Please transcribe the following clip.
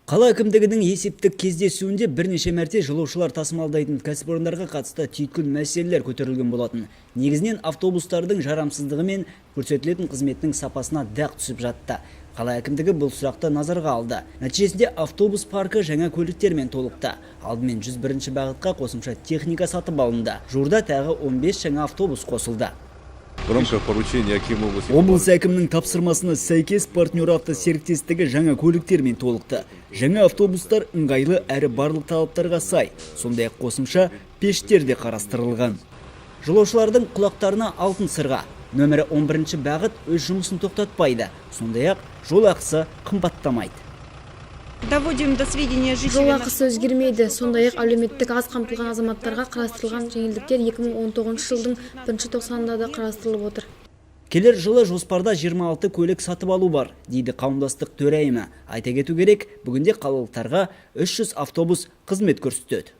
Қала әкімдігінің есептік кездесуінде бірнеше мәрте жолаушылар тасымалдайтын кәсіпорындарға қатысты түйткіл мәселелер көтерілген болатын. Негізінен автобустардың жарамсыздығы мен көрсетілетін қызметтің сапасына дақ түсіп жатты. Қала әкімдігі бұл сұрақты назарға алды. Нәтижесінде автобус паркі жаңа көліктермен толықты. Алдымен 101-ші бағытқа қосымша техника сатып алынды. Жуырда тағы 15 жаңа автобус қосылды. Облыс әкімінің тапсырмасына сәйкес партнер авто серіктестігі жаңа көліктермен толықты. Жаңа автобустар ыңғайлы әрі барлық талаптарға сай, сондай-ақ қосымша пештер де қарастырылған. Жолаушылардың құлақтарына алтын сырға. Нөмірі 11-ші бағыт өз жұмысын тоқтатпайды, сондай-ақ жол ақысы қымбаттамайды. Жол ақысы өзгермейді, сондай-ақ әлеуметтік аз қамтылған азаматтарға қарастырылған жеңілдіктер 2019 жылдың 1-ші тоқсанында да қарастырылып отыр. Келер жылы жоспарда 26 көлік сатып алу бар, дейді қауымдастық төрайымы. Айта кету керек, бүгінде қалалықтарға 300 автобус қызмет көрсетеді.